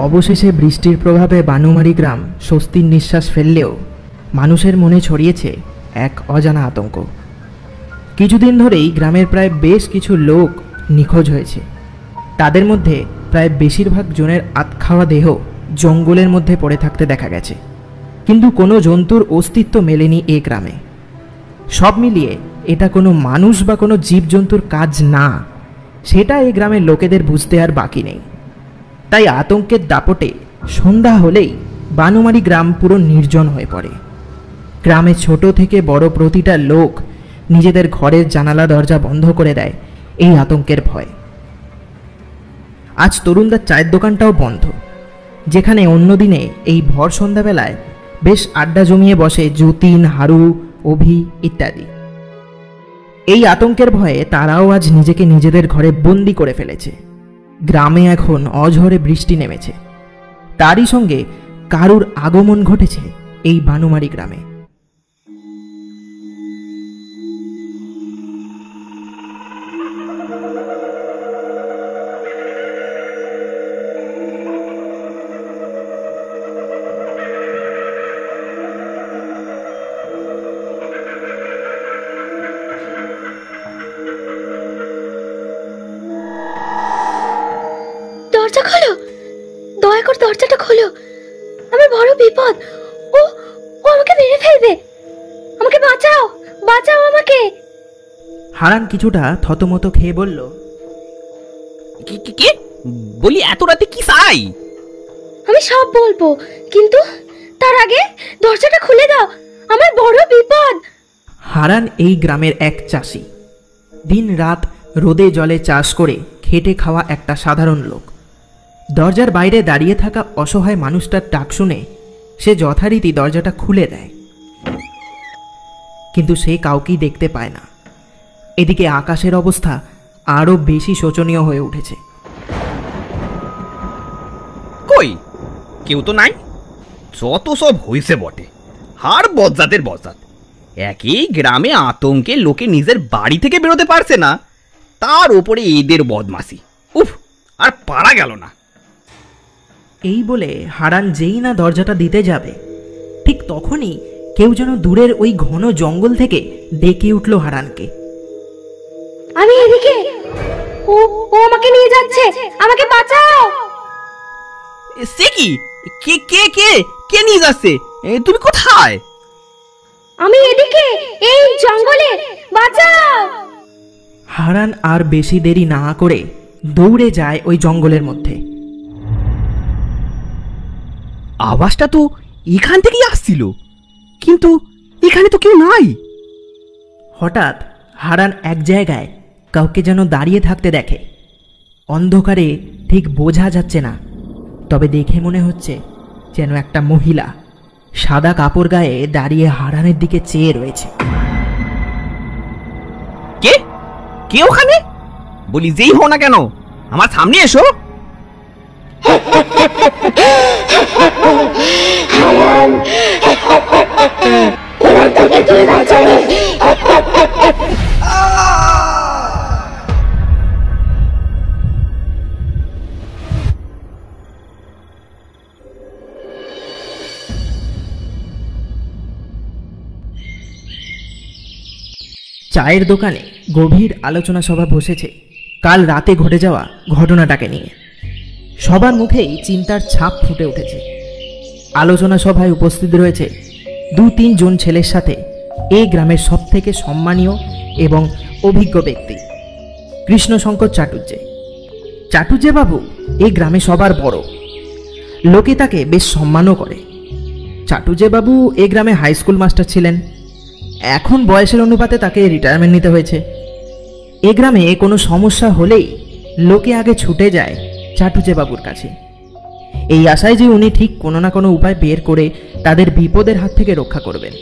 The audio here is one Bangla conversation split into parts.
অবশেষে বৃষ্টির প্রভাবে বানুমারি গ্রাম স্বস্তির নিঃশ্বাস ফেললেও মানুষের মনে ছড়িয়েছে এক অজানা আতঙ্ক। কিছুদিন ধরেই গ্রামের প্রায় বেশ কিছু লোক নিখোঁজ হয়েছে। তাদের মধ্যে প্রায় বেশিরভাগ জনের আতখাওয়া দেহ জঙ্গলের মধ্যে পড়ে থাকতে দেখা গেছে, কিন্তু কোনো জন্তুর অস্তিত্ব মেলেনি এ গ্রামে। সব মিলিয়ে এটা কোনো মানুষ বা কোনো জীবজন্তুর কাজ না, সেটা এই গ্রামের লোকেদের বুঝতে আর বাকি নেই। তাই আতঙ্কের দাপটে সন্ধ্যা হলেই বানুমারি গ্রাম পুরো নির্জন হয়ে পড়ে। গ্রামে ছোট থেকে বড় প্রতিটা লোক নিজেদের ঘরের জানালা দরজা বন্ধ করে দেয় এই আতঙ্কের ভয়। আজ তরুণদার চায়ের দোকানটাও বন্ধ, যেখানে অন্যদিনে এই ভর সন্ধ্যাবেলায় বেশ আড্ডা জমিয়ে বসে যতীন, হারু, অভি ইত্যাদি। এই আতঙ্কের ভয়ে তারাও আজ নিজেকে নিজেদের ঘরে বন্দি করে ফেলেছে। গ্রামে এখন অঝরে বৃষ্টি নেমেছে, তারই সঙ্গে কারুর আগমন ঘটেছে এই বানুমারি গ্রামে। দরজা খোলো, দয়া করে দরজাটা খোলো, আমার বড় বিপদ। ও ও আমাকে মেরে ফেলবে, আমাকে বাঁচাও, বাঁচাও আমাকে। হারান কিছুটা থতমত খেয়ে বলল, কি বলি, এত রাতে কি চাই? আমি সব বলবো, কিন্তু তার আগে দরজাটা খুলে দাও, আমার বড় বিপদ। হারান এই গ্রামের এক চাষি, দিন রাত রোদে জলে চাষ করে খেটে খাওয়া একটা সাধারণ লোক। দরজার বাইরে দাঁড়িয়ে থাকা অসহায় মানুষটার ডাক শুনে সে যথারীতি দরজাটা খুলে দেয়, কিন্তু সে কাউকেই দেখতে পায় না। এদিকে আকাশের অবস্থা আরো বেশি শোচনীয় হয়ে উঠেছে। কই কেউ তো নাই, যত সব হইছে বটে, হার বজ্জাতের বজ্জাত। একই গ্রামে আতঙ্কে লোকে নিজের বাড়ি থেকে বেরোতে পারছে না, তার উপরে এদের বদমাসি, উফ, আর পারা গেল না। এই বলে হারান যেই না দরজাটা দিতে যাবে, ঠিক তখনই কেউ যেন দূরের ওই ঘন জঙ্গল থেকে ডেকে উঠল হারানকে। আমি এদিকে, ও ও আমাকে নিয়ে যাচ্ছে, আমাকে বাঁচাও। সে কি, কে কে কে কে নিয়ে যাচ্ছে? তুমি কোথায়? আমি এদিকে, এই জঙ্গলে, বাঁচাও। হারান আর বেশি দেরি না করে দৌড়ে যায় ওই জঙ্গলের মধ্যে। আওয়াজটা তো এখান থেকেই আসছিল, কিন্তু এখানে তো কেউ নাই। হঠাৎ হারান এক জায়গায় কাউকে যেন দাঁড়িয়ে থাকতে দেখে। অন্ধকারে ঠিক বোঝা যাচ্ছে না, তবে দেখে মনে হচ্ছে যেন একটা মহিলা সাদা কাপড় গায়ে দাঁড়িয়ে হারানের দিকে চেয়ে রয়েছে। কে কে ওখানে? বলি, যেই হও না কেন, আমার সামনে এসো। চায়ের দোকানে গভীর আলোচনা সভা বসেছে কাল রাতে ঘটে যাওয়া ঘটনাটাকে নিয়ে। সবার মুখেই চিন্তার ছাপ ফুটে উঠেছে। আলোচনা সভায় উপস্থিত রয়েছে ২-৩ জন ছেলের সাথে এই গ্রামের সব থেকে সম্মানীয় এবং অভিজ্ঞ ব্যক্তি কৃষ্ণশঙ্কর চাটুর্যে। চাটুর্যে বাবু এই গ্রামে সবার বড়, লোকে তাকে বেশ সম্মানও করে। চাটুর্যে বাবু এই গ্রামে হাই স্কুল মাস্টার ছিলেন, এখন বয়সের অনুপাতে তাকে রিটায়ারমেন্ট নিতে হয়েছে। এ গ্রামে কোনো সমস্যা হলেই লোকে আগে ছুটে যায় চাটুর্যে বাবুর কাছে, এই আশায় যে উনি ঠিক কোনো না কোনো উপায় বের করে তাদের বিপদের হাত থেকে রক্ষা করবেন।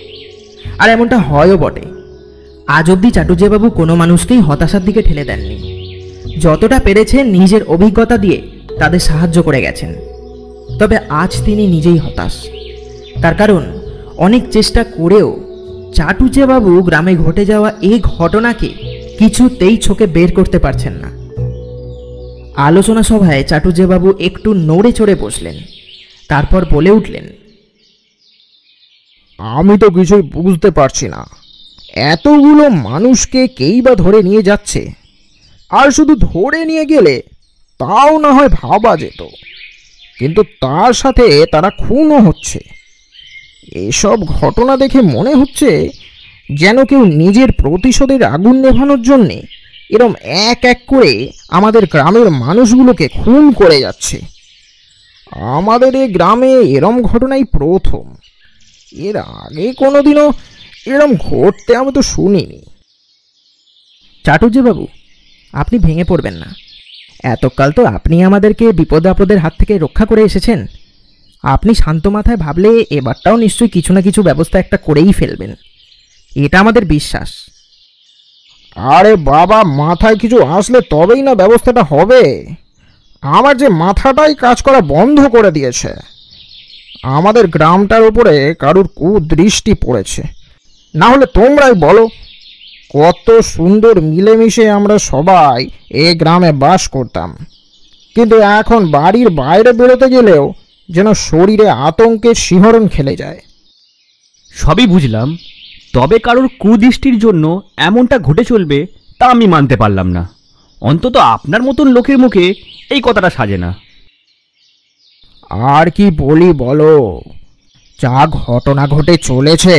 আর এমনটা হয়ও বটে। আজ অবধি চাটুর্যে বাবু কোনো মানুষকেই হতাশার দিকে ঠেলে দেননি, যতটা পেরেছেন নিজের অভিজ্ঞতা দিয়ে তাদের সাহায্য করে গেছেন। তবে আজ তিনি নিজেই হতাশ, তার কারণ অনেক চেষ্টা করেও চাটুর্যে বাবু গ্রামে ঘটে যাওয়া এই ঘটনাকে কিছুতেই চোখে বের করতে পারছেন না। আলোচনা সভায় চাটুজ্যেবাবু একটু নড়ে চড়ে বসলেন, তারপর বলে উঠলেন, আমি তো কিছুই বুঝতে পারছি না, এতগুলো মানুষকে কেই বা ধরে নিয়ে যাচ্ছে? আর শুধু ধরে নিয়ে গেলে তাও না হয় ভাবা যেত, কিন্তু তার সাথে তারা খুনও হচ্ছে। এসব ঘটনা দেখে মনে হচ্ছে যেন কেউ নিজের প্রতিশোধের আগুন নেভানোর জন্যে এরম এক এক করে আমাদের গ্রামের মানুষগুলোকে খুন করে যাচ্ছে। আমাদের এই গ্রামে এরম ঘটনাই প্রথম। এর আগে কোনোদিনও এরম ঘটতে আমি তো শুনিনি। চাটুজ্যেবাবু, আপনি ভেঙে পড়বেন না। এতকাল তো আপনি আমাদেরকে বিপদ আপদের হাত থেকে রক্ষা করে এসেছেন। আপনি শান্ত মাথায় ভাবলে এবারটাও নিশ্চয়ই কিছু না কিছু ব্যবস্থা একটা করেই ফেলবেন, এটা আমাদের বিশ্বাস। আরে বাবা, মাথায় কিছু আসলে তবেই না ব্যবস্থাটা হবে। আমার যে মাথাটাই কাজ করা বন্ধ করে দিয়েছে। আমাদের গ্রামটার উপরে কারুর কুদৃষ্টি পড়েছে। না হলে তোমরাই বলো, কত সুন্দর মিলেমিশে আমরা সবাই এই গ্রামে বাস করতাম, কিন্তু এখন বাড়ির বাইরে বেরোতে গেলেও যেন শরীরে আতঙ্কের শিহরণ খেলে যায়। সবই বুঝলাম, তবে কারোর কুদৃষ্টির জন্য এমনটা ঘটে চলবে তা আমি মানতে পারলাম না। অন্তত আপনার মতন লোকের মুখে এই কথাটা সাজে না। আর কি বলি বলো, যা ঘটনা ঘটে চলেছে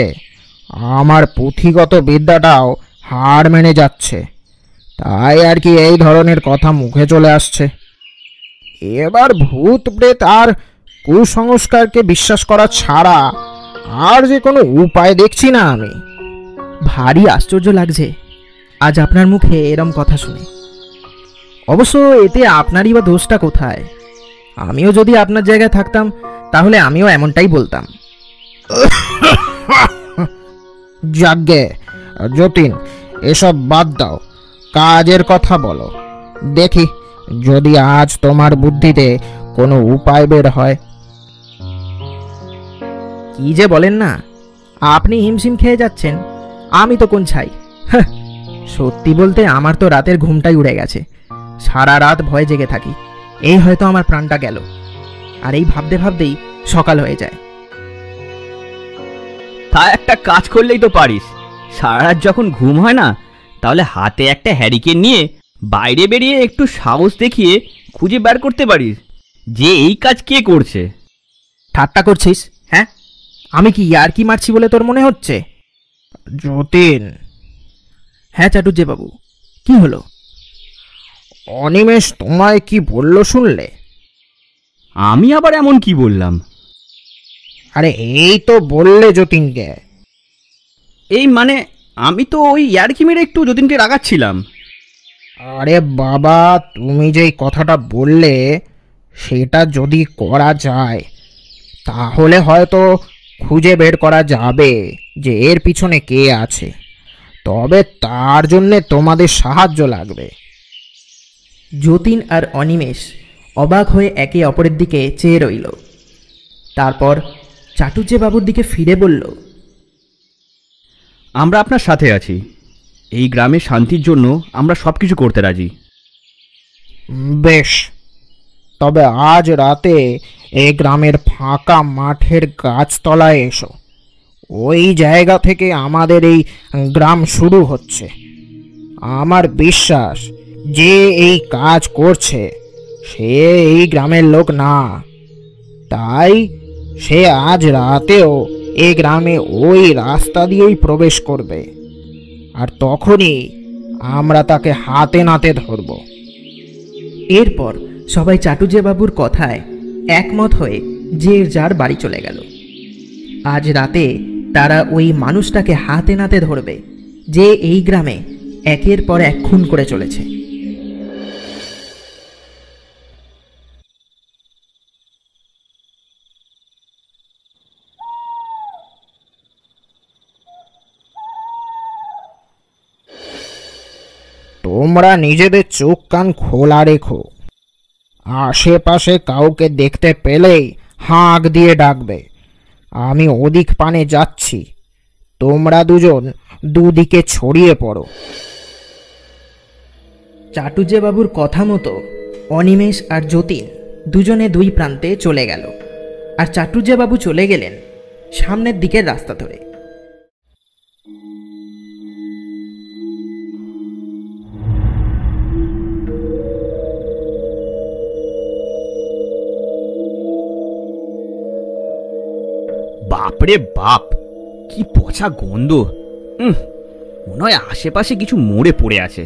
আমার পুঁথিগত বিদ্যাটাও হার মেনে যাচ্ছে, তাই আর কি এই ধরনের কথা মুখে চলে আসছে। এবার ভূত প্রেত আর কুসংস্কারকে বিশ্বাস করা ছাড়া আর যে কোনো উপায় দেখছি না আমি। ভারী আশ্চর্য লাগছে আজ আপনার মুখে এরম কথা শুনে। অবশ্য এতে আপনারই বা দোষটা কোথায়? আমিও যদি আপনার জায়গায় থাকতাম তাহলে আমিও এমনটাই বলতাম। যাজ্ঞে যতীন, এসব বাদ দাও, কাজের কথা বলো। দেখি যদি আজ তোমার বুদ্ধিতে কোনো উপায় বের হয়। কি যে বলেন না, আপনি হিমশিম খেয়ে যাচ্ছেন, আমি তো কোন ছাই। সত্যি বলতে আমার তো রাতের ঘুমটাই উড়ে গেছে। সারা রাত ভয়ে জেগে থাকি, এই হয়তো আমার প্রাণটা গেল। আর এই ভাবতে ভাবতেই সকাল হয়ে যায়। তা একটা কাজ করলেই তো পারিস। সারা রাত যখন ঘুম হয় না, তাহলে হাতে একটা হ্যারিকেন নিয়ে বাইরে বেরিয়ে একটু সাহস দেখিয়ে খুঁজে বের করতে পারিস যে এই কাজ কে করছে। ঠাট্টা করছিস? হ্যাঁ, আমি কি আর কি মারছি বলে তোর মনে হচ্ছে? যতীন। হ্যাঁ চাটুজ্যেবাবু, কি হলো? অনিমেষ তোমায় কি বলল শুনলে? আমি আবার এমন কি বললাম? আরে এই তো বললে যতীনকে। এই মানে আমি তো ওই ইয়ার্কি মেরে একটু যতীনকে রাগাচ্ছিলাম। আরে বাবা, তুমি যেই কথাটা বললে সেটা যদি করা যায় তাহলে হয়তো খুঁজে বের করা যাবে যে এর পিছনে কে আছে। তবে তার জন্যে তোমাদের সাহায্য লাগবে। যতীন আর অনিমেষ অবাক হয়ে একে অপরের দিকে চেয়ে রইল। তারপর চাটুজ্যেবাবুর দিকে ফিরে বলল, আমরা আপনার সাথে আছি। এই গ্রামের শান্তির জন্য আমরা সব কিছু করতে রাজি। বেশ, তবে আজ রাতে এই গ্রামের ফাঁকা মাঠের গাছতলায় এসো। ওই জায়গা থেকে আমাদের এই গ্রাম শুরু হচ্ছে। আমার বিশ্বাস যে এই কাজ করছে সে এই গ্রামের লোক না, তাই সে আজ রাতেও এই গ্রামে ওই রাস্তা দিয়েই প্রবেশ করবে, আর তখনই আমরা তাকে হাতে নাতে ধরব। এরপর সবাই চাটুজ্যেবাবুর কথায় একমত হয়ে যে যার বাড়ি চলে গেল। আজ রাতে তারা ওই মানুষটাকে হাতে নাতে ধরবে যে এই গ্রামে একের পর এক খুন করে চলেছে। তোমরা নিজেদের চোখ কান খোলা রেখো। আশেপাশে কাউকে দেখতে পেলেই হাঁক দিয়ে ডাকবে, আমি ওদিক পানে যাচ্ছি। তোমরা দুজন দুদিকে ছড়িয়ে পড়ো। চাটুজ্যেবাবুর কথা মতো অনিমেষ আর যতীন দুজনে দুই প্রান্তে চলে গেল, আর চাটুজ্যেবাবু চলে গেলেন সামনের দিকের রাস্তা ধরে। বাপরে বাপ, কি পচা গন্ধ! মনে হয় আশেপাশে কিছু মরে পড়ে আছে।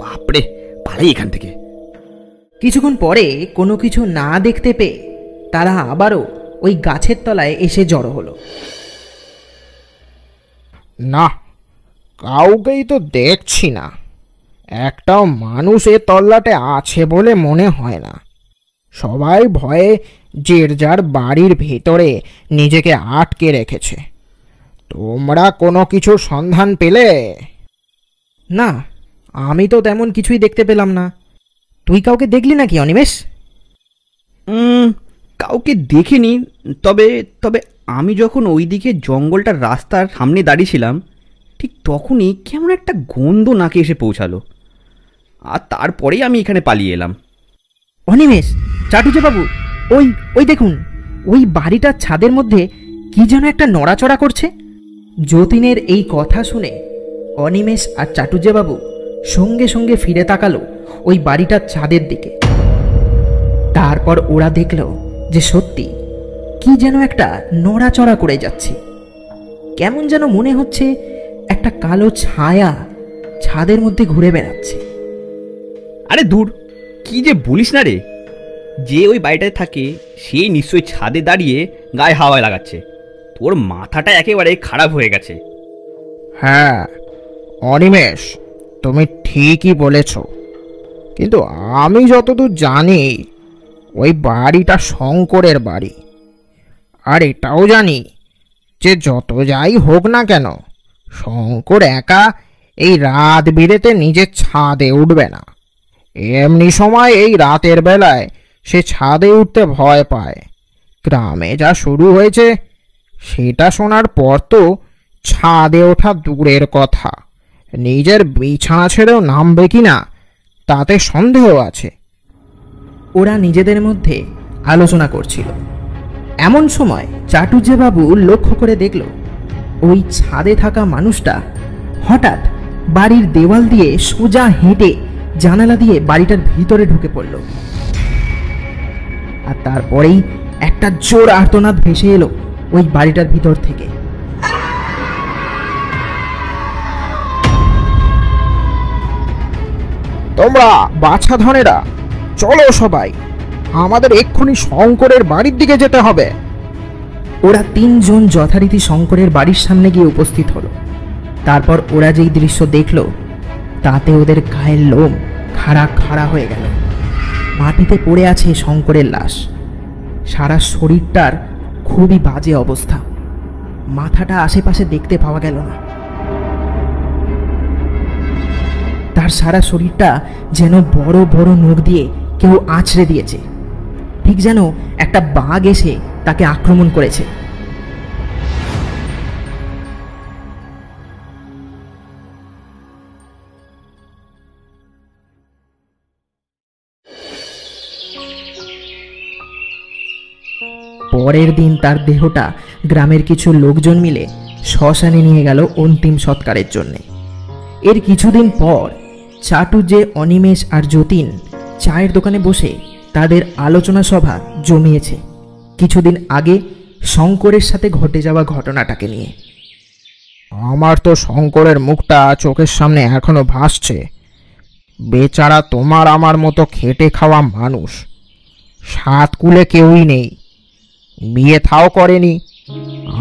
বাপরে, পালাই এখান থেকে। কিছুক্ষণ পরে কোনো কিছু না দেখতে পেয়ে তারা আবারও ওই গাছের তলায় এসে জড়ো হলো। না, কাউকেই তো দেখছি না। একটাও মানুষ এ তল্লাটে আছে বলে মনে হয় না। সবাই ভয়ে যে যার বাড়ির ভেতরে নিজেকে আটকে রেখেছে। তোমরা কোনো কিছুর সন্ধান পেলে? না, আমি তো তেমন কিছুই দেখতে পেলাম না। তুই কাউকে দেখলি নাকি অনিমেষ? কাউকে দেখিনি, তবে তবে আমি যখন ওইদিকে জঙ্গলটার রাস্তার সামনে দাঁড়িয়েছিলাম, ঠিক তখনই কেমন একটা গন্ধ নাকে এসে পৌঁছালো, আর তারপরেই আমি এখানে পালিয়ে এলাম। অনিমেষ, চাটুজ্যেবাবু, ওই ওই দেখুন, ওই বাড়িটার ছাদের মধ্যে কি যেন একটা নড়াচড়া করছে। যতীনের এই কথা শুনে অনিমেষ আর চাটুজ্যেবাবু সঙ্গে সঙ্গে ফিরে তাকালো ওই বাড়িটার ছাদের দিকে। তারপর ওরা দেখল যে সত্যি কি যেন একটা নড়াচড়া করে যাচ্ছে। কেমন যেন মনে হচ্ছে একটা কালো ছায়া ছাদের মধ্যে ঘুরে বেড়াচ্ছে। আরে দূর, কি যে বলিস না রে! যে ওই বাড়িটায় থাকে সেই নিশ্চয়ই ছাদে দাঁড়িয়ে গায়ে হাওয়ায় লাগাচ্ছে। তোর মাথাটা একেবারে খারাপ হয়ে গেছে। হ্যাঁ অনিমেষ, তুমি ঠিকই বলেছ, কিন্তু আমি যতদূর জানি ওই বাড়িটা শঙ্করের বাড়ি। আর এটাও জানি যে যত যাই হোক না কেন, শঙ্কর একা এই রাত বিরেতে নিজের ছাদে উঠবে না। এমনি সময় এই রাতের বেলায় সে ছাদে উঠতে ভয় পায়। গ্রামে যা শুরু হয়েছে সেটা শোনার পর তো ছাদে ওঠা দূরের কথা, নিজের বিছানা ছেড়েও নামবে কিনা তাতে সন্দেহ আছে। ওরা নিজেদের মধ্যে আলোচনা করছিল। এমন সময় চাটুজ্যেবাবু লক্ষ্য করে দেখল ওই ছাদে থাকা মানুষটা হঠাৎ বাড়ির দেওয়াল দিয়ে সোজা হেঁটে জানালা দিয়ে বাড়িটার ভিতরে ঢুকে পড়ল। আর তারপরেই একটা জোর আর্তনাদ ভেসে এলো ওই বাড়িটার ভিতর থেকে। তোমরা বাছা ধনেরা, চলো সবাই, আমাদের এক্ষুনি শঙ্করের বাড়ির দিকে যেতে হবে। ওরা তিনজন যথারীতি শঙ্করের বাড়ির সামনে গিয়ে উপস্থিত হলো। তারপর ওরা যেই দৃশ্য দেখল তাতে ওদের গায়ের লোম খাড়া খাড়া হয়ে গেল। মাটিতে পড়ে আছে শঙ্করের লাশ। সারা শরীরটার খুবই বাজে অবস্থা। মাথাটা আশেপাশে দেখতে পাওয়া গেল না। তার সারা শরীরটা যেন বড় বড় নখ দিয়ে কেউ আঁচড়ে দিয়েছে, ঠিক যেন একটা বাঘ এসে তাকে আক্রমণ করেছে। পরের দিন তার দেহটা গ্রামের কিছু লোকজন মিলে শ্মশানে নিয়ে গেল অন্তিম সৎকারের জন্যে। এর কিছুদিন পর চাটুজ্যে, অনিমেষ আর যতীন চায়ের দোকানে বসে তাদের আলোচনা সভা জমিয়েছে কিছুদিন আগে শঙ্করের সাথে ঘটে যাওয়া ঘটনাটাকে নিয়ে। আমার তো শঙ্করের মুখটা চোখের সামনে এখনো ভাসছে। বেচারা তোমার আমার মতো খেটে খাওয়া মানুষ, সাত কুলে কেউই নেই, বিয়ে থাও করেনি,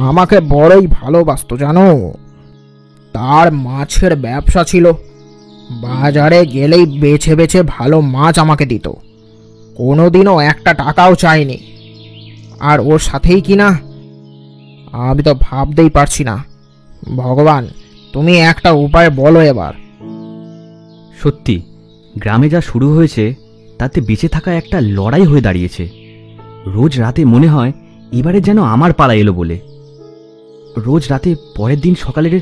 আমাকে বড়ই ভালোবাসতো জানো। তার মাছের ব্যবসা ছিল, বাজারে গেলেই বেছে বেছে ভালো মাছ আমাকে দিত, কোনোদিনও একটা টাকাও চাইনি। আর ওর সাথেই কিনা আমি তো ভাবতেই পারছি না। ভগবান, তুমি একটা উপায় বলো এবার। সত্যি গ্রামে যা শুরু হয়েছে তাতে বেঁচে থাকা একটা লড়াই হয়ে দাঁড়িয়েছে। রোজ রাতে মনে হয় এবারে যেন আমার পালা এলো বলে। রোজ রাতে পরের দিন সকালের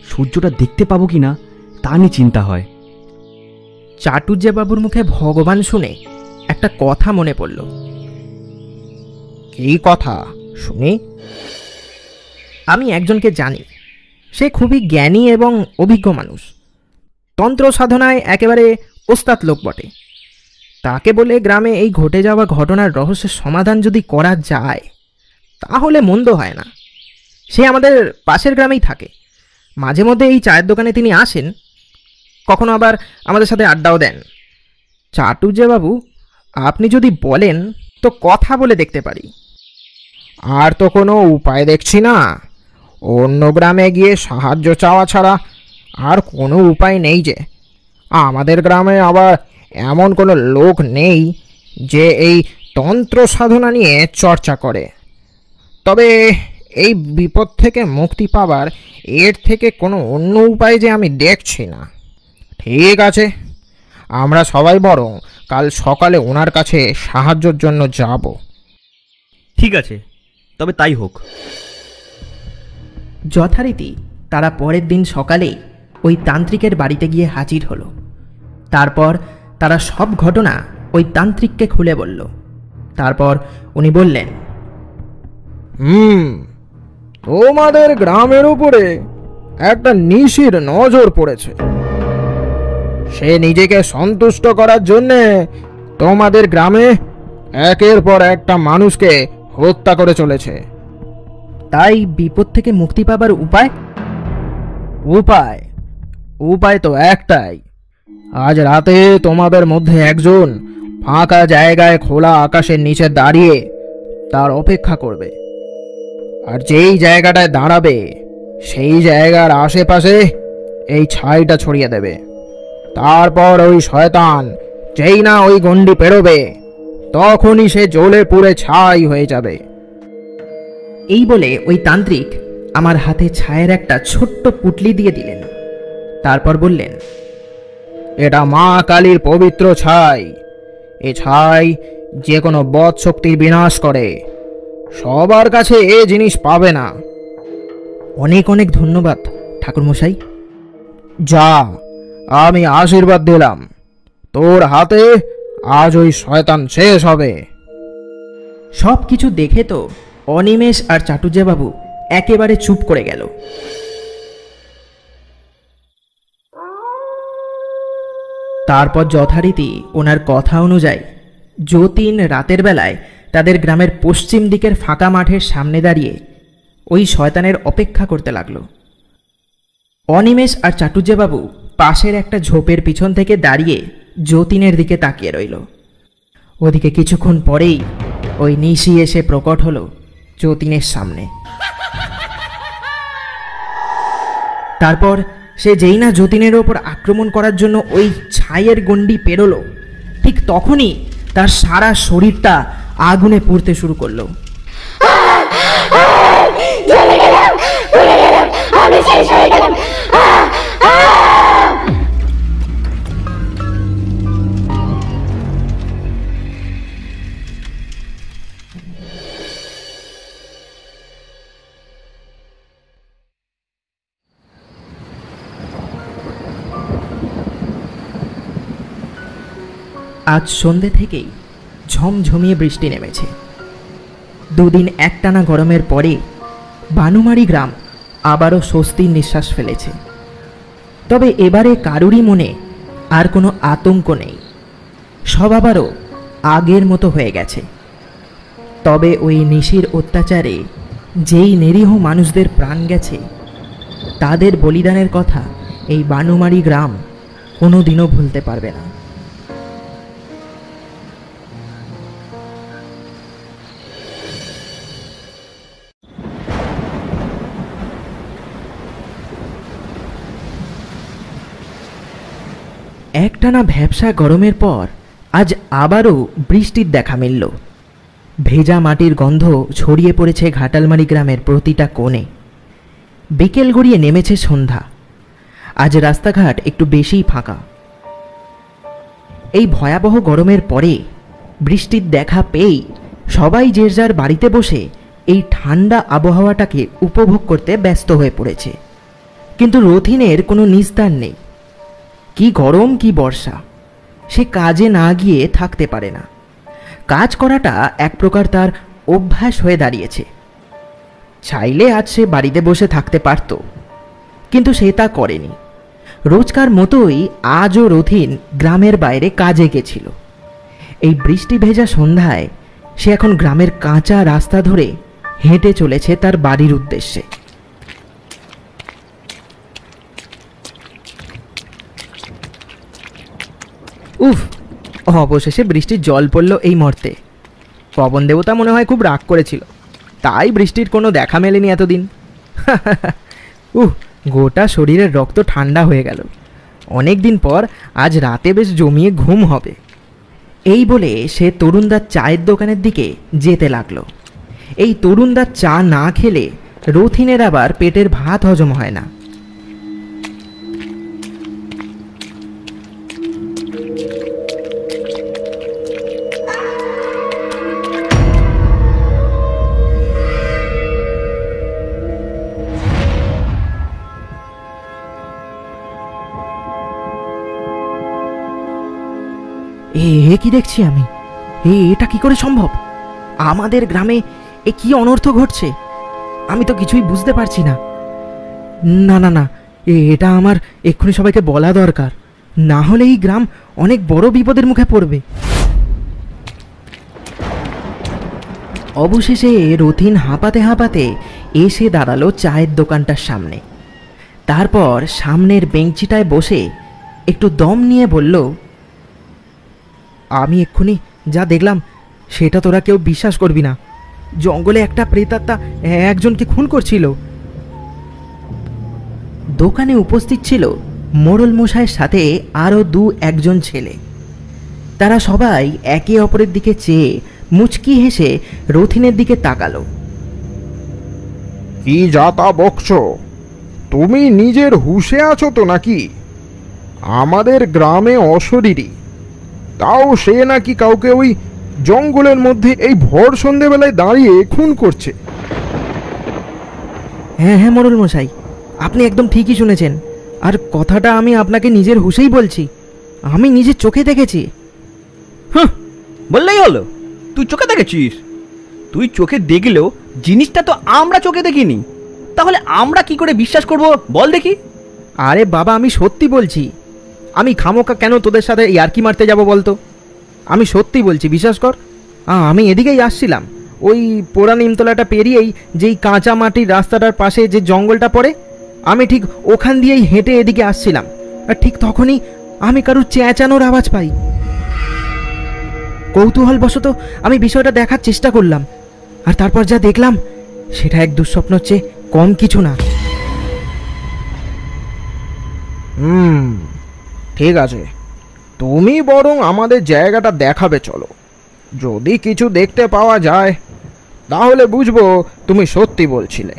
সূর্যটা দেখতে পাবো কিনা তা নিয়ে চিন্তা হয়। চাটুজ্যেবাবুর মুখে ভগবান শুনে একটা কথা মনে পড়ল। কি কথা শুনি? আমি একজনকে জানি, সে খুবই জ্ঞানী এবং অভিজ্ঞ মানুষ, তন্ত্র সাধনায় একেবারে ওস্তাদ লোক বটে। তাকে বলে গ্রামে এই ঘটে যাওয়া ঘটনার রহস্যের সমাধান যদি করা যায় তাহলে মন্দ হয় না। সে আমাদের পাশের গ্রামেই থাকে, মাঝে মধ্যে এই চায়ের দোকানে তিনি আসেন, কখনো আবার আমাদের সাথে আড্ডাও দেন। চাটুজ্যেবাবু, আপনি যদি বলেন তো কথা বলে দেখতে পারি। আর তো কোনো উপায় দেখছি না, অন্য গ্রামে গিয়ে সাহায্য চাওয়া ছাড়া আর কোনো উপায় নেই। যে আমাদের গ্রামে আবার এমন কোনো লোক নেই যে এই তন্ত্র সাধনা নিয়ে চর্চা করে। তবে এই বিপদ থেকে মুক্তি পাবার এর থেকে কোনো অন্য উপায় যে আমি দেখছি না। ঠিক আছে, আমরা সবাই বরং কাল সকালে ওনার কাছে সাহায্যের জন্য যাব। ঠিক আছে, তবে তাই হোক। যথারীতি তারা পরের দিন সকালেই ওই তান্ত্রিকের বাড়িতে গিয়ে হাজির হলো। তারপর তারা সব ঘটনা ওই তান্ত্রিককে খুলে বলল। তারপর উনি বললেন, তোমাদের গ্রামের উপরে একটা নিশির নজর পড়েছে। সে নিজেকে সন্তুষ্ট করার জন্যে তোমাদের গ্রামে একের পর একটা মানুষকে হত্যা করে চলেছে। তাই বিপদ থেকে মুক্তি পাবার উপায়? উপায় তো একটাই। আজ রাতে তোমাদের মধ্যে একজন ফাঁকা জায়গায় খোলা আকাশের নিচে দাঁড়িয়ে তার অপেক্ষা করবে, আর যেই জায়গাটায় দাঁড়াবে সেই জায়গার আশেপাশে এই ছাইটা ছড়িয়ে দেবে। তারপর ওই শয়তান যেই না ওই গণ্ডি পেরোবে তখনই সে জ্বলে পুড়ে ছাই হয়ে যাবে। এই বলে ওই তান্ত্রিক আমার হাতে ছায়ের একটা ছোট্ট পুটলি দিয়ে দিলেন। তারপর বললেন, এটা মা কালীর পবিত্র ছাই। এ ছাই যে কোনো বদ শক্তির বিনাশ করে। সবার কাছে এ জিনিস পাবে না। অনেক অনেক ধন্যবাদ ঠাকুরমশাই। যা, আমি আশীর্বাদ দিলাম, তোর হাতে আজ ওই শয়তান শেষ হবে। সব কিছু দেখে তো অনিমেষ আর চাটুজ্যেবাবু একেবারে চুপ করে গেল। তারপর যথারীতি ওনার কথা অনুযায়ী যতীন রাতের বেলায় তাদের গ্রামের পশ্চিম দিকের ফাঁকা মাঠের সামনে দাঁড়িয়ে ওই শয়তানের অপেক্ষা করতে লাগলো। অনিমেষ আর চাটুজ্যেবাবু পাশের একটা ঝোপের পিছন থেকে দাঁড়িয়ে যতীনের দিকে তাকিয়ে রইল। ওদিকে কিছুক্ষণ পরেই ওই নিশি এসে প্রকট হলো যতীনের সামনে। তারপর সে যেই না যতীনের ওপর আক্রমণ করার জন্য ওই ছাইয়ের গণ্ডি পেরোলো, ঠিক তখনই তার সারা শরীরটা আগুনে পুড়তে শুরু করলো। আজ সন্ধ্যে থেকেই ঝমঝমিয়ে বৃষ্টি নেমেছে। দুদিন একটানা গরমের পরে বানুমারি গ্রাম আবারও স্বস্তির নিঃশ্বাস ফেলেছে। তবে এবারে কারুরই মনে আর কোনো আতঙ্ক নেই, সব আবারও আগের মতো হয়ে গেছে। তবে ওই নিশির অত্যাচারে যেই নিরীহ মানুষদের প্রাণ গেছে তাদের বলিদানের কথা এই বানুমারি গ্রাম কোনোদিনও ভুলতে পারবে না। একটানা ভ্যাপসা গরমের পর আজ আবারও বৃষ্টির দেখা মিলল। ভেজা মাটির গন্ধ ছড়িয়ে পড়েছে ঘাটালমারি গ্রামের প্রতিটা কোণে। বিকেল গড়িয়ে নেমেছে সন্ধ্যা। আজ রাস্তাঘাট একটু বেশিই ফাঁকা। এই ভয়াবহ গরমের পরে বৃষ্টির দেখা পেয়েই সবাই যে যার বাড়িতে বসে এই ঠান্ডা আবহাওয়াটাকে উপভোগ করতে ব্যস্ত হয়ে পড়েছে। কিন্তু রথিনের কোনো নিস্তার নেই। কি গরম কি বর্ষা, সে কাজে না গিয়ে থাকতে পারে না। কাজ করাটা এক প্রকার তার অভ্যাস হয়ে দাঁড়িয়েছে। চাইলে আজ সে বাড়িতে বসে থাকতে পারত, কিন্তু সে তা করেনি। রোজকার মতোই আজও রথিন গ্রামের বাইরে কাজে গেছিল। এই বৃষ্টি ভেজা সন্ধ্যায় সে এখন গ্রামের কাঁচা রাস্তা ধরে হেঁটে চলেছে তার বাড়ির উদ্দেশ্যে। উফ, অবশেষে বৃষ্টির জল পড়ল এই মুহূর্তে। পবন দেবতা মনে হয় খুব রাগ করেছিল, তাই বৃষ্টির কোনো দেখা মেলেনি এতদিন। গোটা শরীরের রক্ত ঠান্ডা হয়ে গেল। অনেক দিন পর আজ রাতে বেশ জমিয়ে ঘুম হবে। এই বলে সে তরুণদার চায়ের দোকানের দিকে যেতে লাগলো। এই তরুণদার চা না খেলে রথিনের আবার পেটের ভাত হজম হয় না। এ কি দেখছি আমি? এটা কি করে সম্ভব? আমাদের গ্রামে এ কি অনর্থ ঘটছে? আমি তো কিছুই বুঝতে পারছি না। না না না, এটা আমার এক্ষুনি সবাইকে বলা দরকার, না হলে এই গ্রাম অনেক বড় বিপদের মুখে পড়বে। অবশেষে রথিন হাঁপাতে হাঁপাতে এসে দাঁড়ালো চায়ের দোকানটার সামনে। তারপর সামনের বেঞ্চিটায় বসে একটু দম নিয়ে বলল, আমি এক্ষুনি যা দেখলাম সেটা তোরা কেউ বিশ্বাস করবি না। জঙ্গলে একটা প্রেতাত্মা একজনকে খুন করছিল। দোকানে উপস্থিত ছিল মোড়ল মশাইয়ের সাথে আরও একজন ছেলে। তারা সবাই একে অপরের দিকে চেয়ে মুচকি হেসে রথিনের দিকে তাকালো। কি যাতা বকছো? তুমি নিজের হুঁশে আছো তো নাকি? আমাদের গ্রামে অশরীরী, তাও সে নাকি কাউকে ওই জঙ্গলের মধ্যে এই ভর সন্ধেবেলায় দাঁড়িয়ে খুন করছে। হ্যাঁ হ্যাঁ মোড়ল মশাই, আপনি একদম ঠিকই শুনেছেন। আর কথাটা আমি আপনাকে নিজের হুঁশেই বলছি, আমি নিজের চোখে দেখেছি। হ্যাঁ, বললেই হলো তুই চোখে দেখেছিস? তুই চোখে দেখলেও জিনিসটা তো আমরা চোখে দেখিনি, তাহলে আমরা কি করে বিশ্বাস করব বল দেখি? আরে বাবা, আমি সত্যি বলছি। আমি খামোকা কেন তোদের সাথে ইয়ার্কি মারতে যাব বলতো? আমি সত্যি বলছি, বিশ্বাস কর। আমি এদিকেই আসছিলাম, ওই পোড়া নিমতলাটা পেরিয়েই যেই কাঁচা মাটির রাস্তাটার পাশে যে জঙ্গলটা পড়ে, আমি ঠিক ওখান দিয়েই হেঁটে এদিকে আসছিলাম। আর ঠিক তখনই আমি কারুর চেঁচানোর আওয়াজ পাই। কৌতূহলবশত আমি বিষয়টা দেখার চেষ্টা করলাম, আর তারপর যা দেখলাম সেটা এক দুঃস্বপ্নর চেয়ে কম কিছু না। ঠিক আছে, তুমি বরং আমাদের জায়গাটা দেখাবে চলো। যদি কিছু দেখতে পাওয়া যায় তাহলে বুঝবো তুমি সত্যি বলছিলে,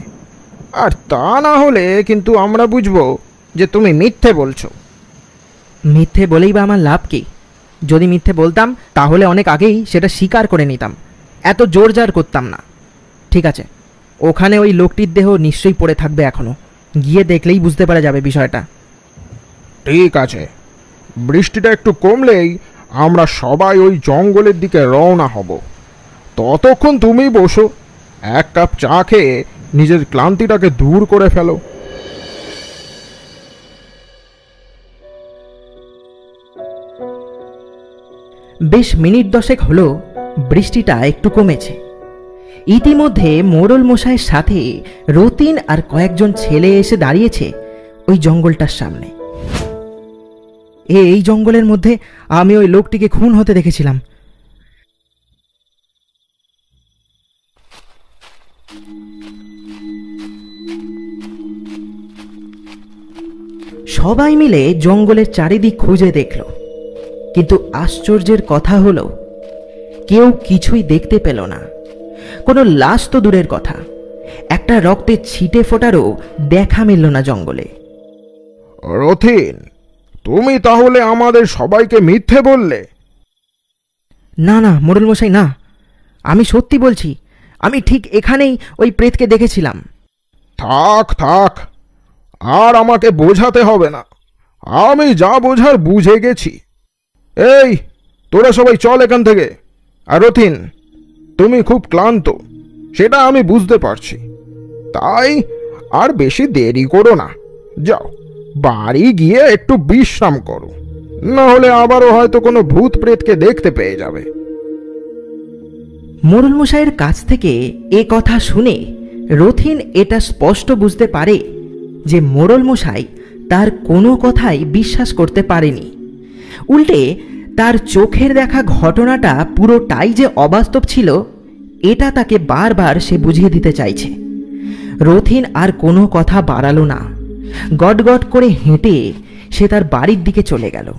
আর তা না হলে কিন্তু আমরা বুঝবো যে তুমি মিথ্যে বলছো। মিথ্যে বলেই বা আমার লাভ কি? যদি মিথ্যে বলতাম তাহলে অনেক আগেই সেটা স্বীকার করে নিতাম, এত জোরজার করতাম না। ঠিক আছে, ওখানে ওই লোকটির দেহ নিশ্চয়ই পড়ে থাকবে এখনো, গিয়ে দেখলেই বুঝতে পারা যাবে বিষয়টা। ঠিক আছে, বৃষ্টিটা একটু কমলেই আমরা সবাই ওই জঙ্গলের দিকে রওনা হব। ততক্ষণ তুমি বসো, এক কাপ চা খেয়ে নিজের ক্লান্তিটাকে দূর করে ফেলো। বেশ মিনিট 10 হলো বৃষ্টিটা একটু কমেছে। ইতিমধ্যে মোড়ল মশাইয়ের সাথে রতিন আর কয়েকজন ছেলে এসে দাঁড়িয়েছে ওই জঙ্গলটার সামনে। এই জঙ্গলের মধ্যে আমি ওই লোকটিকে খুন হতে দেখেছিলাম। সবাই মিলে জঙ্গলের চারিদিক খুঁজে দেখল, কিন্তু আশ্চর্যের কথা হলো কেউ কিছুই দেখতে পেল না। কোনো লাশ তো দূরের কথা, একটা রক্তের ছিটে ফোটারও দেখা মিলল না জঙ্গলে। রথিন, তুমি তাহলে আমাদের সবাইকে মিথ্যে বললে? না না মোড়ল মশাই, না, আমি সত্যি বলছি। আমি ঠিক এখানেই ওই প্রেতকে দেখেছিলাম। থাক থাক, আর আমাকে বোঝাতে হবে না, আমি যা বোঝার বুঝে গেছি। এই, তোরা সবাই চল এখান থেকে। আর রথিন, তুমি খুব ক্লান্ত, সেটা আমি বুঝতে পারছি, তাই আর বেশি দেরি করো না। যাও, বাড়ি গিয়ে একটু বিশ্রাম করো, না হলে আবারও হয়তো কোনো ভূত প্রেতকে দেখতে পেয়ে যাবে। মোড়ল মশাইয়ের কাছ থেকে এ কথা শুনে রথিন এটা স্পষ্ট বুঝতে পারে যে মোড়ল মশাই তার কোনো কথাই বিশ্বাস করতে পারেনি। উল্টে তার চোখের দেখা ঘটনাটা পুরোটাই যে অবাস্তব ছিল, এটা তাকে বারবার সে বুঝিয়ে দিতে চাইছে। রথিন আর কোনো কথা বাড়ালো না, গটগট করে হেঁটে সে তার বাড়ির দিকে চলে গেল।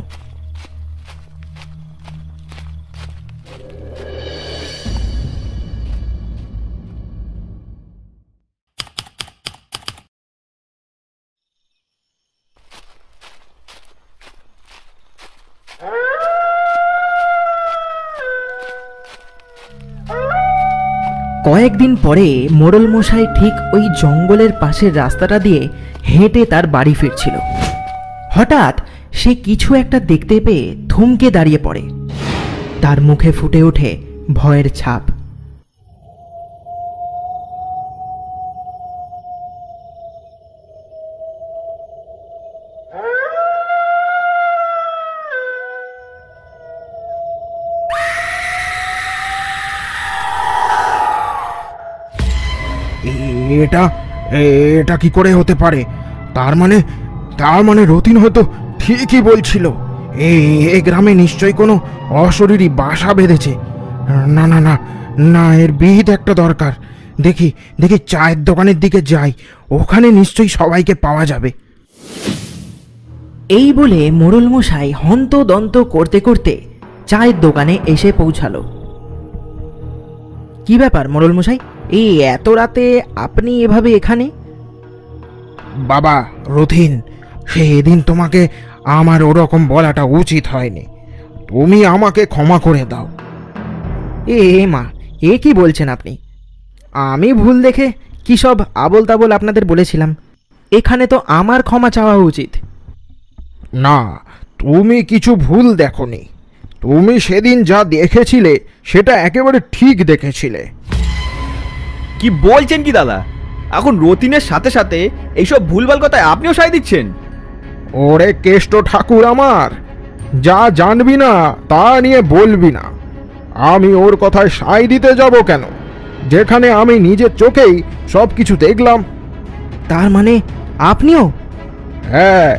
কয়েকদিন পরে মোড়ল মশাই ঠিক ওই জঙ্গলের পাশের রাস্তাটা দিয়ে হেঁটে তার বাড়ি ফিরছিল। হঠাৎ সে কিছু একটা দেখতে পেয়ে থমকে দাঁড়িয়ে পড়ে। তার মুখে ফুটে ওঠে ভয়ের ছাপ। এটা এটা কি করে হতে পারে? তার মানে রতিন হয়তো ঠিকই বলছিল, এই গ্রামে নিশ্চয়ই কোনো অশরীরী বাসা বেঁধেছে। না না না না, এর বিহিত একটা দরকার। দেখি দেখি চায়ের দোকানের দিকে যাই, ওখানে নিশ্চয়ই সবাইকে পাওয়া যাবে। এই বলে মোড়ল মশাই হন্তদন্ত করতে করতে চায়ের দোকানে এসে পৌঁছালো। কি ব্যাপার মোড়ল মশাই, এই এত রাতে আপনি এভাবে এখানে? বাবা রথিন, সেদিন তোমাকে আমার ওরকম বলাটা উচিত হয়নি, তুমি আমাকে ক্ষমা করে দাও। এ মা, এ কি বলছেন আপনি? আমি ভুল দেখে কি সব আবোল তাবোল আপনাদের বলেছিলাম। এখানে তো আমার ক্ষমা চাওয়া উচিত। না, তুমি কিছু ভুল দেখোনি। তুমি সেদিন যা দেখেছিলে সেটা একেবারে ঠিক দেখেছিলে। কি বলছেন কি দাদা? এখন রতিনের সাথে সাথে এইসব ভুলভাল কথায় আপনিও সায় দিচ্ছেন? ওরে কেষ্ট ঠাকুর আমার, যা জানবি না তা নিয়ে বলবি না। আমি ওর কথায় সায় দিতে যাব কেন, যেখানে আমি নিজের চোখেই সব কিছু দেখলাম? তার মানে আপনিও? হ্যাঁ,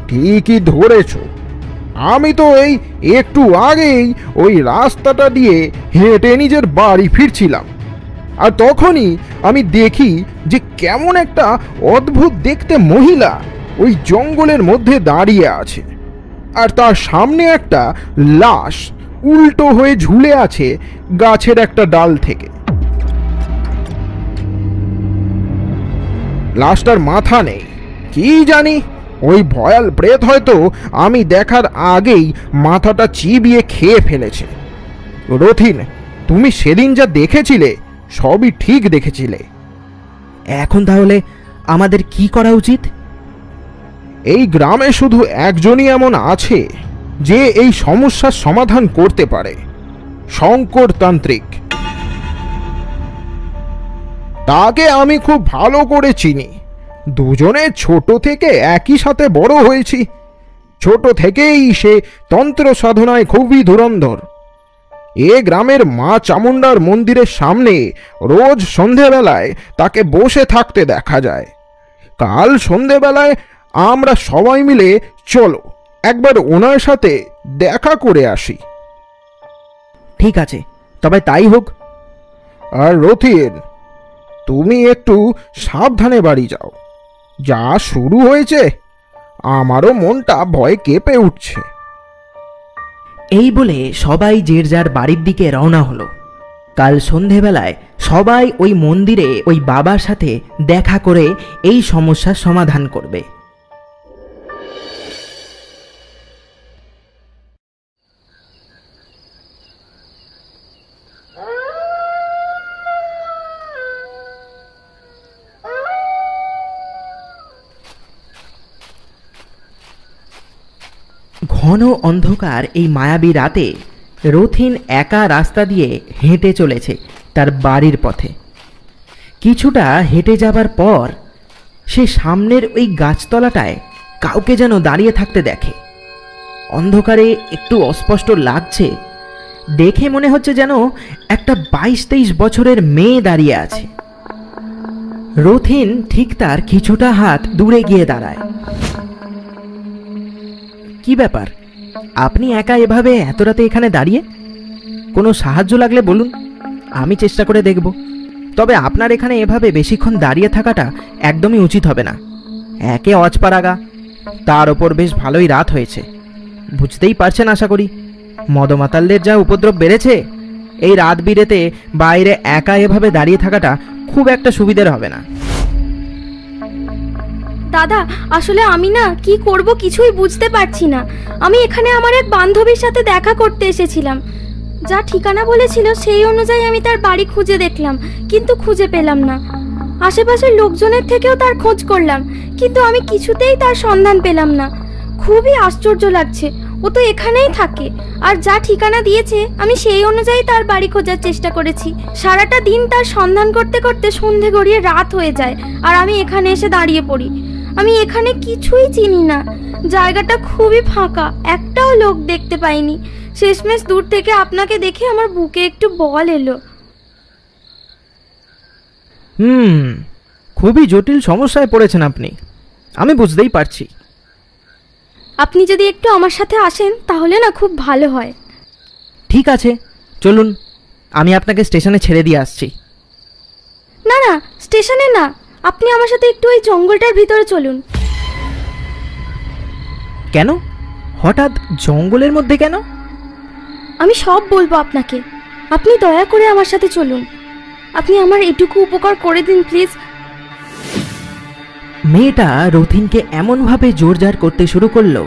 ঠিকই ধরেছ। আমি তো এই একটু আগেই ওই রাস্তাটা দিয়ে হেঁটে নিজের বাড়ি ফিরছিলাম, আর তখনই আমি দেখি যে কেমন একটা অদ্ভুত দেখতে মহিলা ওই জঙ্গলের মধ্যে দাঁড়িয়ে আছে, আর তার সামনে একটা লাশ উল্টো হয়ে ঝুলে আছে গাছের একটা ডাল থেকে। লাশটার মাথা নেই, কি জানি ওই ভয়াল প্রেত হয়তো আমি দেখার আগেই মাথাটা চিবিয়ে খেয়ে ফেলেছে। রথিন, তুমি সেদিন যা দেখেছিলে সবই ঠিক দেখেছিলে। এখন তাহলে আমাদের কি করা উচিত? এই গ্রামে শুধু একজনই এমন আছে যে এই সমস্যার সমাধান করতে পারে, শঙ্কর তান্ত্রিক। তাকে আমি খুব ভালো করে চিনি, দুজনে ছোট থেকে একই সাথে বড় হয়েছি। ছোট থেকেই সে তন্ত্র সাধনায় খুবই ধুরন্ধর। এ গ্রামের মা চামুণ্ডার মন্দিরের সামনে রোজ সন্ধেবেলায় তাকে বসে থাকতে দেখা যায়। কাল সন্ধেবেলায় আমরা সবাই মিলে চলো একবার ওনার সাথে দেখা করে আসি। ঠিক আছে, তবে তাই হোক। আর রথিন, তুমি একটু সাবধানে বাড়ি যাও। যা শুরু হয়েছে আমারও মনটা ভয়ে কেঁপে উঠছে। এই বলে সবাই যে যার বাড়ির দিকে রওনা হলো। কাল সন্ধেবেলায় সবাই ওই মন্দিরে ওই বাবার সাথে দেখা করে এই সমস্যার সমাধান করবে। ঘন অন্ধকার এই মায়াবী রাতে রথিন একা রাস্তা দিয়ে হেঁটে চলেছে তার বাড়ির পথে। কিছুটা হেঁটে যাবার পর সে সামনের ওই গাছতলাটায় কাউকে যেন দাঁড়িয়ে থাকতে দেখে। অন্ধকারে একটু অস্পষ্ট লাগছে, দেখে মনে হচ্ছে যেন একটা 22-23 বছরের মেয়ে দাঁড়িয়ে আছে। রথিন ঠিক তার কিছুটা হাত দূরে গিয়ে দাঁড়ায়। কি ব্যাপার, আপনি একা এভাবে এত রাতে এখানে দাঁড়িয়ে? কোনো সাহায্য লাগলে বলুন, আমি চেষ্টা করে দেখব। তবে আপনার এখানে এভাবে বেশিক্ষণ দাঁড়িয়ে থাকাটা একদমই উচিত হবে না। একে অজপাড়াগা, তার ওপর বেশ ভালোই রাত হয়েছে। বুঝতেই পারছেন আশা করি, মদমাতালদের যা উপদ্রব বেড়েছে, এই রাত বিরেতে বাইরে একা এভাবে দাঁড়িয়ে থাকাটা খুব একটা সুবিধার হবে না। দাদা, আসলে আমি না কি করব কিছুই বুঝতে পারছি না। আমি এখানে আমার এক বান্ধবীর সাথে দেখা করতে এসেছিলাম। যা ঠিকানা বলেছিল সেই অনুযায়ী আমি তার বাড়ি খুঁজে দেখলাম, কিন্তু খুঁজে পেলাম না। আশেপাশের লোকজনের থেকেও তার খোঁজ করলাম, কিন্তু আমি কিছুতেই তার সন্ধান পেলাম না। খুবই আশ্চর্য লাগছে, ও তো এখানেই থাকে, আর যা ঠিকানা দিয়েছে আমি সেই অনুযায়ী তার বাড়ি খোঁজার চেষ্টা করেছি। সারাটা দিন তার সন্ধান করতে করতে সন্ধে গড়িয়ে রাত হয়ে যায়, আর আমি এখানে এসে দাঁড়িয়ে পড়ি। আমি এখানে কিছুই চিনি না, জায়গাটা খুবই ফাঁকা, একটাও লোক দেখতে পাইনি। শেষমেশ দূর থেকে আপনাকে দেখে আমার বুকে একটু বল এলো। খুবই জটিল সমস্যায় পড়েছেন আপনি, আমি বুঝতেই পারছি। আপনি যদি একটু আমার সাথে আসেন তাহলে না খুব ভালো হয়। ঠিক আছে, চলুন, আমি আপনাকে স্টেশনে ছেড়ে দিয়ে আসছি। না না, স্টেশনে না, আপনি আমার সাথে একটু ওই জঙ্গলটার ভিতরে চলুন। কেন? হঠাৎ জঙ্গলের মধ্যে কেন? আমি সব বলবো আপনাকে, আপনি দয়া করে আমার সাথে চলুন। আপনি আমার এটুকু উপকার করে দিন প্লিজ। মেয়েটা রথিনকে এমনভাবে জোরজার করতে শুরু করলো,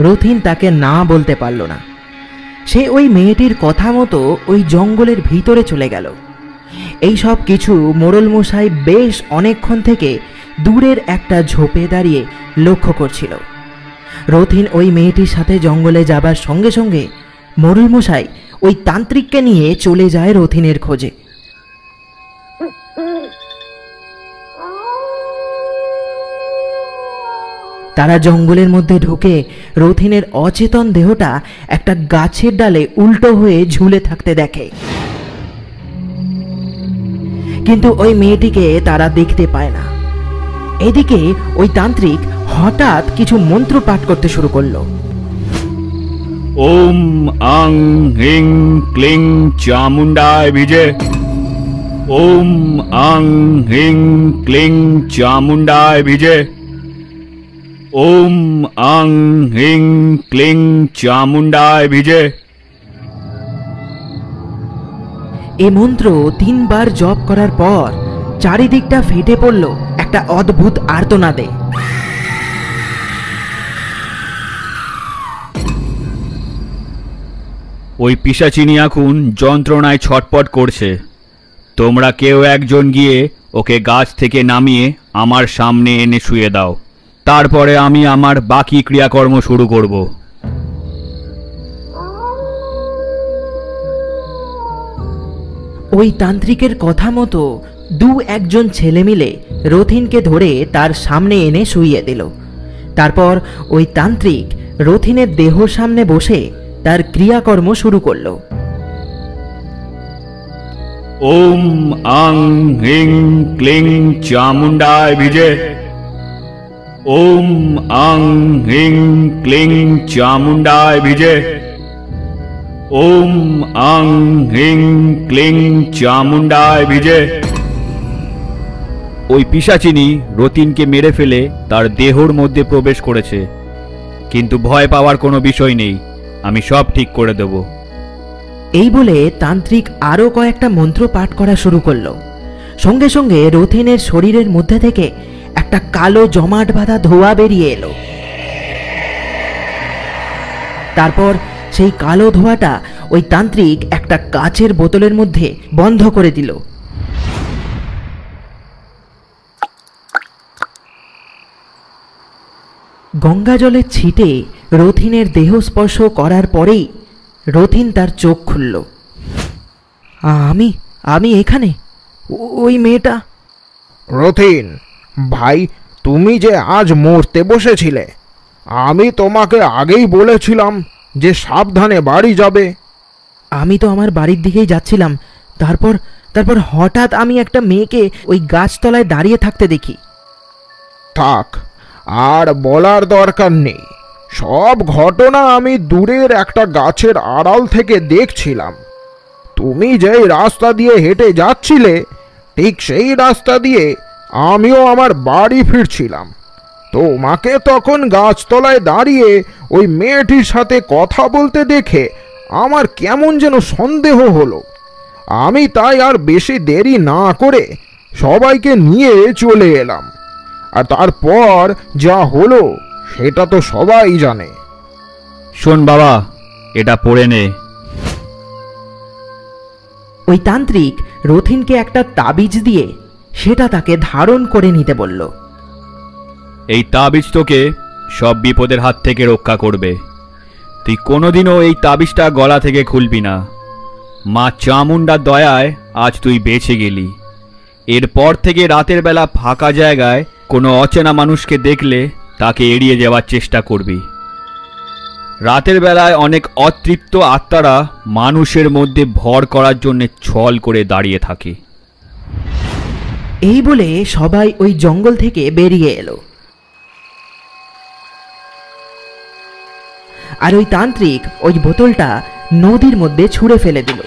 রথিন তাকে না বলতে পারল না। সে ওই মেয়েটির কথা মতো ওই জঙ্গলের ভিতরে চলে গেল। এই সব কিছু মোড়ল মশাই বেশ অনেকক্ষণ থেকে দূরের একটা ঝোপে দাঁড়িয়ে লক্ষ্য করছিল। রথিন ওই মেয়েটির সাথে জঙ্গলে যাবার সঙ্গে সঙ্গে মোড়ল মশাই ওই তান্ত্রিককে নিয়ে চলে যায় রথিনের খোঁজে। তারা জঙ্গলের মধ্যে ঢুকে রথিনের অচেতন দেহটা একটা গাছের ডালে উল্টো হয়ে ঝুলে থাকতে দেখে, কিন্তু ওই মেয়েটিকে তারা দেখতে পায় না। এদিকে ওই তান্ত্রিক হঠাৎ কিছু মন্ত্র পাঠ করতে শুরু করলো। ওম আং হিং ক্লিং চামুন্ডায় বিজে, ওম আং হিং ক্লিং চামুন্ডায় বিজে, ওম আং হিং ক্লিং চামুন্ডায় বিজে। এই মন্ত্র 3 বার জপ করার পর চারিদিকটা ফেটে পড়ল একটা অদ্ভুত আর্তনাদে। ওই পিশাচিনী এখন যন্ত্রণায় ছটপট করছে। তোমরা কেউ একজন গিয়ে ওকে গাছ থেকে নামিয়ে আমার সামনে এনে শুয়ে দাও, তারপরে আমি আমার বাকি ক্রিয়াকর্ম শুরু করব। ওই তান্ত্রিকের কথা মতো 2-1 ছেলে মিলে রথিনকে ধরে তার সামনে এনে শুইয়ে দিল। তারপর ওই তান্ত্রিক রথিনের দেহ সামনে বসে তার ক্রিয়াকর্ম শুরু করল। ওম আং হিং ক্লিং চামুন্ডায় বিজে, ওম আং হিং ক্লিং চামুন্ডায় বিজে, ওম আং হিং ক্লিং চামুন্ডায় বিজে। ওই পিশাচিনী রতিনকে মেরে ফেলে তার দেহর মধ্যে প্রবেশ করেছে, কিন্তু ভয় পাওয়ার কোনো বিষয় নেই, আমি সব ঠিক করে দেব। এই বলে তান্ত্রিক আরো কয়েকটা মন্ত্র পাঠ করা শুরু করলো। সঙ্গে সঙ্গে রথিনের শরীরের মধ্যে থেকে একটা কালো জমাট বাঁধা ধোঁয়া বেরিয়ে এলো। তারপর সেই কালো ধোঁয়াটা ওই তান্ত্রিক একটা কাচের বোতলের মধ্যে বন্ধ করে দিল। গঙ্গা জলের ছিটে রথিনের দেহ স্পর্শ করার পরেই রথিন তার চোখ খুলল। আমি আমি এখানে, ওই মেয়েটা। রথিন ভাই, তুমি যে আজ মরতে বসেছিলে, আমি তোমাকে আগেই বলেছিলাম যে সাবধানে বাড়ি যাবে। আমি তো আমার বাড়ির দিকেই যাচ্ছিলাম, তারপর তারপর হঠাৎ আমি একটা মেয়েকে ওই গাছতলায় দাঁড়িয়ে থাকতে দেখি। থাক, আর বলার দরকার নেই। সব ঘটনা আমি দূরের একটা গাছের আড়াল থেকে দেখছিলাম। তুমি যেই রাস্তা দিয়ে হেঁটে যাচ্ছিলে, ঠিক সেই রাস্তা দিয়ে আমিও আমার বাড়ি ফিরছিলাম। তোমাকে তখন গাছতলায় দাঁড়িয়ে ওই মেয়েটির সাথে কথা বলতে দেখে আমার কেমন যেন সন্দেহ হলো। আমি তাই আর বেশি দেরি না করে সবাইকে নিয়ে চলে এলাম। আর তারপর যা হলো সেটা তো সবাই জানে। শোন বাবা, এটা পড়ে নে। ওই তান্ত্রিক রথিনকে একটা তাবিজ দিয়ে সেটা তাকে ধারণ করে নিতে বলল। এই তাবিজ তোকে সব বিপদের হাত থেকে রক্ষা করবে। তুই কোনোদিনও এই তাবিজটা গলা থেকে খুলবি না। মা চামুন্ডার দয়ায় আজ তুই বেঁচে গেলি। এরপর থেকে রাতের বেলা ফাঁকা জায়গায় কোনো অচেনা মানুষকে দেখলে তাকে এড়িয়ে যাওয়ার চেষ্টা করবি। রাতের বেলায় অনেক অতৃপ্ত আত্মারা মানুষের মধ্যে ভর করার জন্য ছল করে দাঁড়িয়ে থাকে। এই বলে সবাই ওই জঙ্গল থেকে বেরিয়ে এলো। আর ওই তান্ত্রিক ওই বোতলটা নদীর মধ্যে ছুঁড়ে ফেলে দিল।